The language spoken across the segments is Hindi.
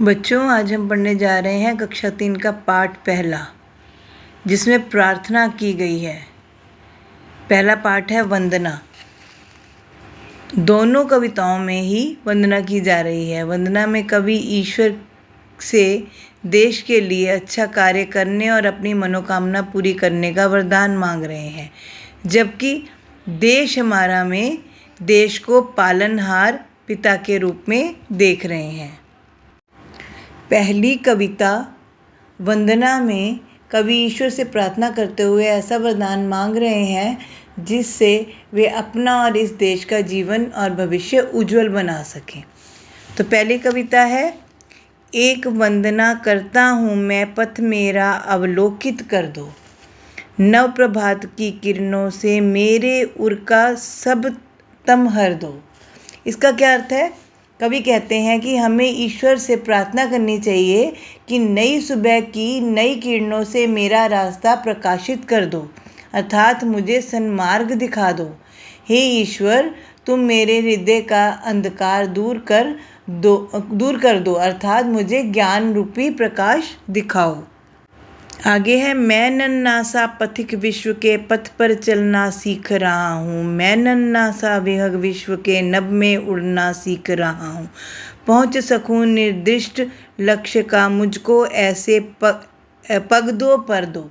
बच्चों, आज हम पढ़ने जा रहे हैं कक्षा 3 का पाठ पहला, जिसमें प्रार्थना की गई है। पहला पाठ है वंदना। दोनों कविताओं में ही वंदना की जा रही है। वंदना में कवि ईश्वर से देश के लिए अच्छा कार्य करने और अपनी मनोकामना पूरी करने का वरदान मांग रहे हैं, जबकि देश हमारा में देश को पालनहार पिता के रूप में देख रहे हैं। पहली कविता वंदना में कवि ईश्वर से प्रार्थना करते हुए ऐसा वरदान मांग रहे हैं जिससे वे अपना और इस देश का जीवन और भविष्य उज्जवल बना सकें। तो पहली कविता है, एक वंदना करता हूँ मैं, पथ मेरा अवलोकित कर दो। नव प्रभात की किरणों से मेरे उर का सब तम हर दो। इसका क्या अर्थ है? कवि कहते हैं कि हमें ईश्वर से प्रार्थना करनी चाहिए कि नई सुबह की नई किरणों से मेरा रास्ता प्रकाशित कर दो, अर्थात मुझे सन्मार्ग दिखा दो। हे ईश्वर, तुम मेरे हृदय का अंधकार दूर कर दो, अर्थात मुझे ज्ञान रूपी प्रकाश दिखाओ। आगे है, मैं नन्हा सा पथिक विश्व के पथ पर चलना सीख रहा हूँ। मैं नन्हा सा विहग विश्व के नभ में उड़ना सीख रहा हूँ। पहुँच सकूँ निर्दिष्ट लक्ष्य का मुझको ऐसे पग दो पर दो।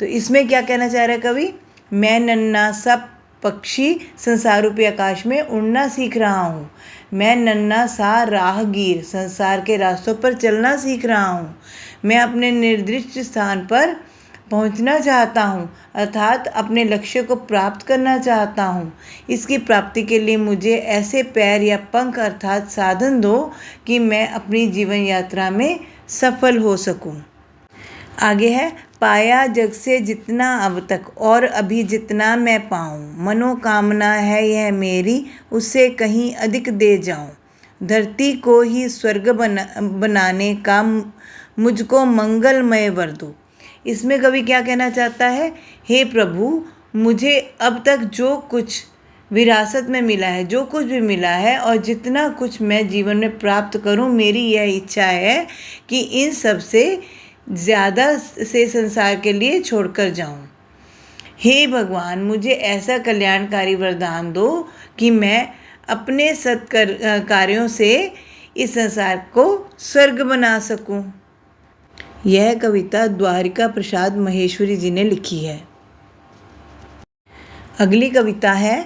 तो इसमें क्या कहना चाह रहा है कवि? मैं नन्हा सा पक्षी संसार रूपी आकाश में उड़ना सीख रहा हूँ। मैं नन्हा सा राहगीर संसार के रास्तों पर चलना सीख रहा हूँ। मैं अपने निर्दिष्ट स्थान पर पहुँचना चाहता हूँ, अर्थात अपने लक्ष्य को प्राप्त करना चाहता हूँ। इसकी प्राप्ति के लिए मुझे ऐसे पैर या पंख अर्थात साधन दो कि मैं अपनी जीवन यात्रा में सफल हो सकूँ। आगे है, पाया जग से जितना अब तक और अभी जितना मैं पाऊँ, मनोकामना है यह मेरी उससे कहीं अधिक दे जाऊँ। धरती को ही स्वर्ग बनाने का मुझको मंगलमय वर दो। इसमें कवि क्या कहना चाहता है? हे प्रभु, मुझे अब तक जो कुछ विरासत में मिला है, जो कुछ भी मिला है और जितना कुछ मैं जीवन में प्राप्त करूं, मेरी यह इच्छा है कि इन सब से ज़्यादा से संसार के लिए छोड़कर जाऊं। हे भगवान, मुझे ऐसा कल्याणकारी वरदान दो कि मैं अपने कार्यों से इस संसार को स्वर्ग बना सकूं। यह कविता द्वारिका प्रसाद महेश्वरी जी ने लिखी है। अगली कविता है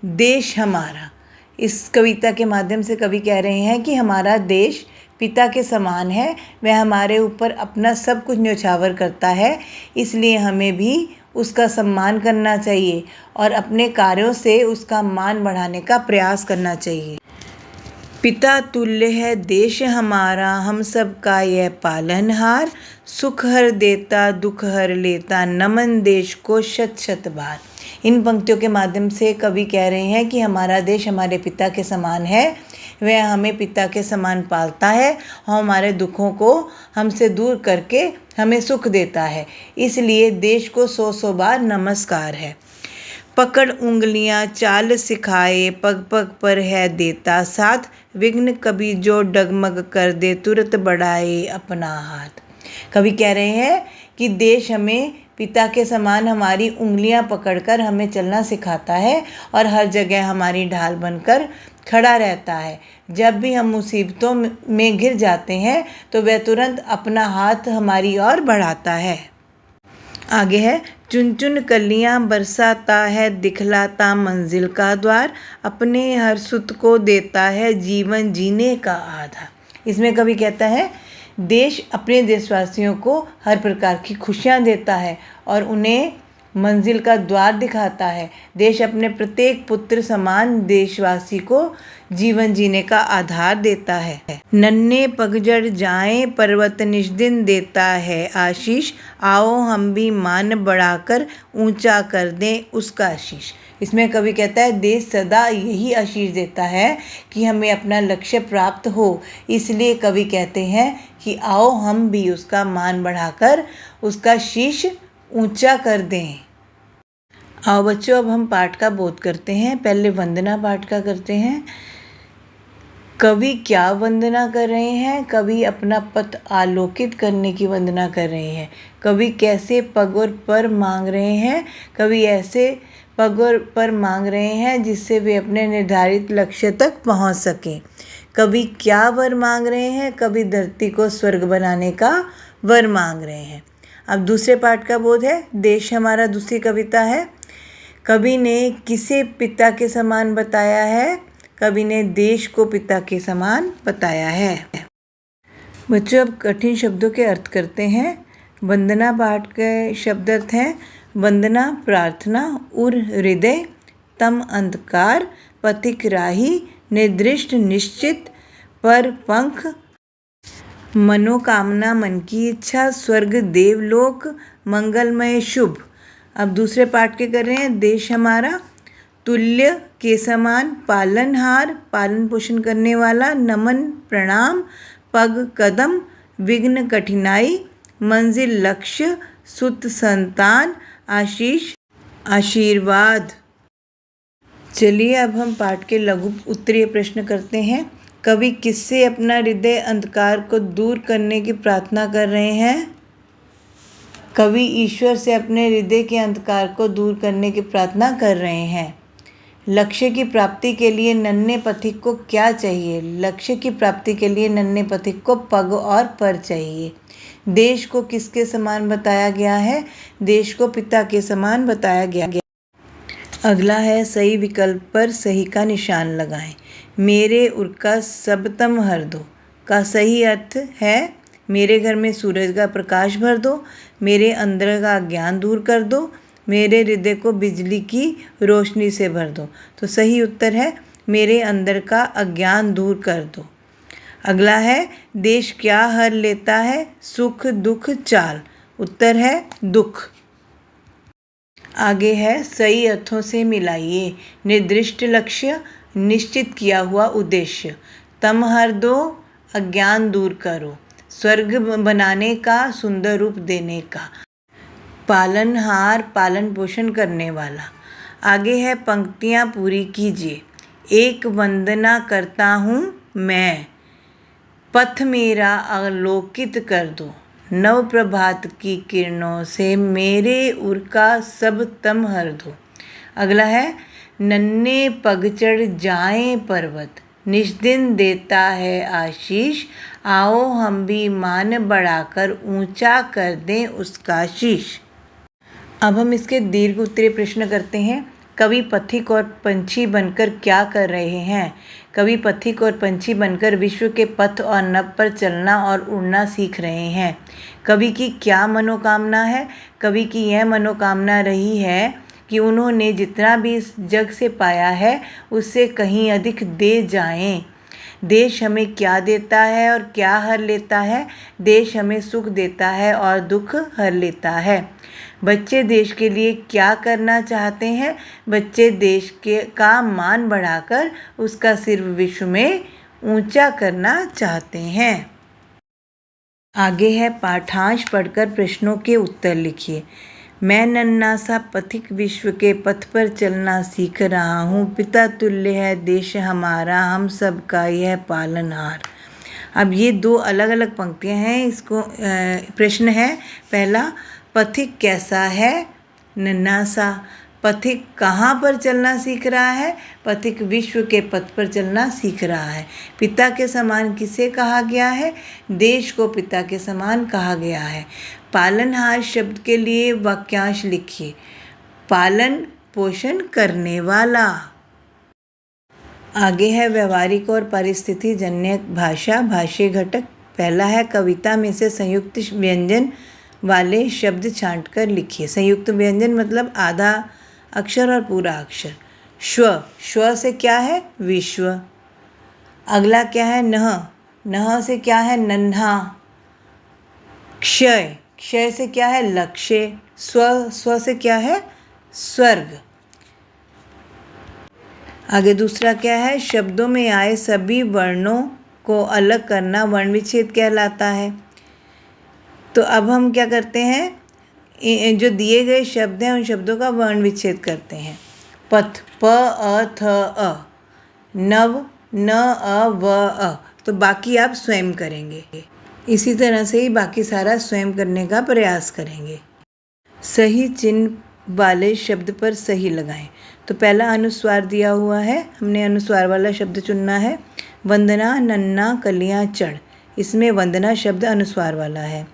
देश हमारा। इस कविता के माध्यम से कवि कह रहे हैं कि हमारा देश पिता के समान है, वह हमारे ऊपर अपना सब कुछ न्यौछावर करता है, इसलिए हमें भी उसका सम्मान करना चाहिए और अपने कार्यों से उसका मान बढ़ाने का प्रयास करना चाहिए। पिता तुल्य है देश हमारा, हम सब का यह पालनहार, सुख हर देता दुख हर लेता, नमन देश को शत शत बार। इन पंक्तियों के माध्यम से कवि कह रहे हैं कि हमारा देश हमारे पिता के समान है, वह हमें पिता के समान पालता है और हमारे दुखों को हमसे दूर करके हमें सुख देता है, इसलिए देश को 100 बार नमस्कार है। पकड़ उंगलियां चाल सिखाए, पग पग पर है देता साथ, विघ्न कभी जो डगमग कर दे, तुरंत बढ़ाए अपना हाथ। कवि कह रहे हैं कि देश हमें पिता के समान हमारी उंगलियां पकड़कर हमें चलना सिखाता है और हर जगह हमारी ढाल बनकर खड़ा रहता है। जब भी हम मुसीबतों में घिर जाते हैं तो वह तुरंत अपना हाथ हमारी ओर बढ़ाता है। आगे है, चुन चुन कलियां बरसाता है, दिखलाता मंजिल का द्वार, अपने हर सुत को देता है जीवन जीने का आधार। इसमें कवि कहता है देश अपने देशवासियों को हर प्रकार की खुशियां देता है और उन्हें मंजिल का द्वार दिखाता है। देश अपने प्रत्येक पुत्र समान देशवासी को जीवन जीने का आधार देता है। नन्हे पगजड़ जाएं पर्वत निष्दिन देता है आशीष, आओ हम भी मान बढ़ाकर ऊंचा कर दें उसका आशीष। इसमें कवि कहता है देश सदा यही आशीष देता है कि हमें अपना लक्ष्य प्राप्त हो, इसलिए कवि कहते हैं कि आओ हम भी उसका मान बढ़ाकर उसका शीश ऊंचा कर दें। आओ बच्चों, अब हम पाठ का बोध करते हैं। पहले वंदना पाठ का करते हैं। कवि क्या वंदना कर रहे हैं? कवि अपना पथ आलोकित करने की वंदना कर रहे हैं। कवि कैसे पग और पर मांग रहे हैं? कवि ऐसे पग और पर मांग रहे हैं जिससे वे अपने निर्धारित लक्ष्य तक पहुंच सकें। कवि क्या वर मांग रहे हैं? कवि धरती को स्वर्ग बनाने का वर मांग रहे हैं। अब दूसरे पाठ का बोध है। देश हमारा दूसरी कविता है। कवि ने किसे पिता के समान बताया है? कवि ने देश को पिता के समान बताया है। बच्चों, अब कठिन शब्दों के अर्थ करते हैं। वंदना पाठ के शब्द अर्थ हैं: वंदना प्रार्थना, उर हृदय, तम अंधकार, पथिक राही, निर्दिष्ट निश्चित, पर पंख, मनोकामना मन की इच्छा, स्वर्ग देवलोक, मंगलमय शुभ। अब दूसरे पाठ के कर रहे हैं। देश हमारा तुल्य के समान, पालनहार पालन पोषण करने वाला, नमन प्रणाम, पग कदम, विघ्न कठिनाई, मंजिल लक्ष्य, सुत संतान, आशीष आशीर्वाद। चलिए अब हम पाठ के लघु उत्तरीय प्रश्न करते हैं। कवि किससे अपना हृदय अंधकार को दूर करने की प्रार्थना कर रहे हैं? कवि ईश्वर से अपने हृदय के अंधकार को दूर करने की प्रार्थना कर रहे हैं। लक्ष्य की प्राप्ति के लिए नन्हे पथिक को क्या चाहिए? लक्ष्य की प्राप्ति के लिए नन्हे पथिक को पग और पर चाहिए। देश को किसके समान बताया गया है? देश को पिता के समान बताया गया। अगला है सही विकल्प पर सही का निशान लगाएं। मेरे उर का सबतम हर दो का सही अर्थ है: मेरे घर में सूरज का प्रकाश भर दो, मेरे अंदर का अज्ञान दूर कर दो, मेरे हृदय को बिजली की रोशनी से भर दो। तो सही उत्तर है मेरे अंदर का अज्ञान दूर कर दो। अगला है देश क्या हर लेता है? सुख दुख चाल। उत्तर है दुख। आगे है सही अर्थों से मिलाइए। निर्दिष्ट लक्ष्य, निश्चित किया हुआ उद्देश्य, तम हर दो, अज्ञान दूर करो, स्वर्ग बनाने का, सुंदर रूप देने का, पालनहार पालन पोषण करने वाला। आगे है पंक्तियाँ पूरी कीजिए। एक वंदना करता हूँ मैं, पथ मेरा आलोकित कर दो, नव प्रभात की किरणों से मेरे उर का सब तम हर दो। अगला है नन्हे पग चढ़ जाएं पर्वत, निज दिन देता है आशीष, आओ हम भी मान बढ़ाकर ऊंचा कर दें उसका शीश। अब हम इसके दीर्घ उत्तरीय प्रश्न करते हैं। कवि पथिक और पंछी बनकर क्या कर रहे हैं? कवि पथिक और पंछी बनकर विश्व के पथ और नभ पर चलना और उड़ना सीख रहे हैं। कवि की क्या मनोकामना है? कवि की यह मनोकामना रही है कि उन्होंने जितना भी इस जग से पाया है उससे कहीं अधिक दे जाएं। देश हमें क्या देता है और क्या हर लेता है? देश हमें सुख देता है और दुख हर लेता है। बच्चे देश के लिए क्या करना चाहते हैं? बच्चे देश का मान बढ़ाकर उसका सिर विश्व में ऊंचा करना चाहते हैं। आगे है पाठांश पढ़कर प्रश्नों के उत्तर लिखिए। मैं नन्हा सा पथिक विश्व के पथ पर चलना सीख रहा हूँ, पिता तुल्य है देश हमारा, हम सब का यह पालनहार। अब ये दो अलग अलग पंक्तियाँ हैं। इसको प्रश्न है पहला, पथिक कैसा है? नन्हा सा। पथिक कहाँ पर चलना सीख रहा है? पथिक विश्व के पथ पर चलना सीख रहा है। पिता के समान किसे कहा गया है? देश को पिता के समान कहा गया है। पालनहार शब्द के लिए वाक्यांश लिखिए। पालन पोषण करने वाला। आगे है व्यवहारिक और परिस्थिति जन्य भाषा, भाष्य घटक। पहला है कविता में से संयुक्त व्यंजन वाले शब्द छांटकर लिखिए। संयुक्त व्यंजन मतलब आधा अक्षर और पूरा अक्षर। श्व, श्व से क्या है? विश्व। अगला क्या है? नह, नह से क्या है? नन्हा। क्षय, क्षय से क्या है? लक्ष्य। स्व, स्व से क्या है? स्वर्ग। आगे दूसरा क्या है? शब्दों में आए सभी वर्णों को अलग करना वर्ण विच्छेद कहलाता है। तो अब हम क्या करते हैं, जो दिए गए शब्द हैं उन शब्दों का वर्ण विच्छेद करते हैं। पथ, प अ थ अ। नव, न अ व अ। तो बाकी आप स्वयं करेंगे। इसी तरह से ही बाकी सारा स्वयं करने का प्रयास करेंगे। सही चिन्ह वाले शब्द पर सही लगाएं। तो पहला अनुस्वार दिया हुआ है, हमने अनुस्वार वाला शब्द चुनना है। वंदना नन्ना कलियां चढ़, इसमें वंदना शब्द अनुस्वार वाला है।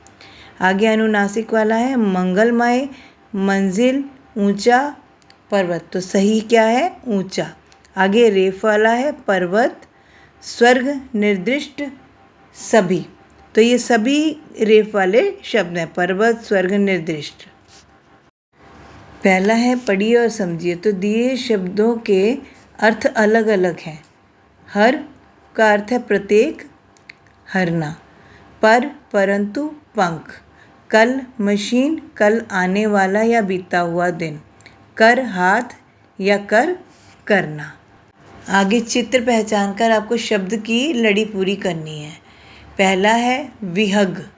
आगे अनुनासिक वाला है, मंगलमय मंजिल ऊंचा पर्वत, तो सही क्या है? ऊंचा। आगे रेफ वाला है, पर्वत स्वर्ग निर्दिष्ट सभी, तो ये सभी रेफ वाले शब्द हैं, पर्वत स्वर्ग निर्दिष्ट। पहला है पढ़िए और समझिए। तो दिए शब्दों के अर्थ अलग अलग हैं। हर का अर्थ है प्रत्येक, हरना। पर परंतु पंख। कल मशीन, कल आने वाला या बीता हुआ दिन। कर हाथ या कर करना। आगे चित्र पहचान कर आपको शब्द की लड़ी पूरी करनी है। पहला है विहग,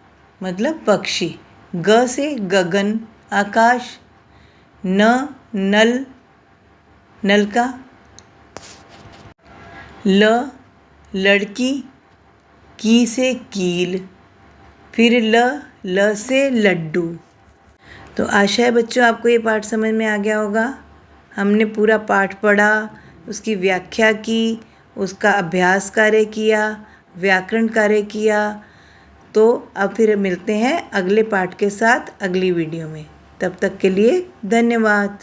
मतलब पक्षी। ग से गगन आकाश। न नल नलका। ल लड़की, की से कील। फिर ल से लड्डू। तो आशा है बच्चों आपको ये पाठ समझ में आ गया होगा। हमने पूरा पाठ पढ़ा, उसकी व्याख्या की, उसका अभ्यास कार्य किया, व्याकरण कार्य किया। तो अब फिर मिलते हैं अगले पाठ के साथ अगली वीडियो में। तब तक के लिए धन्यवाद।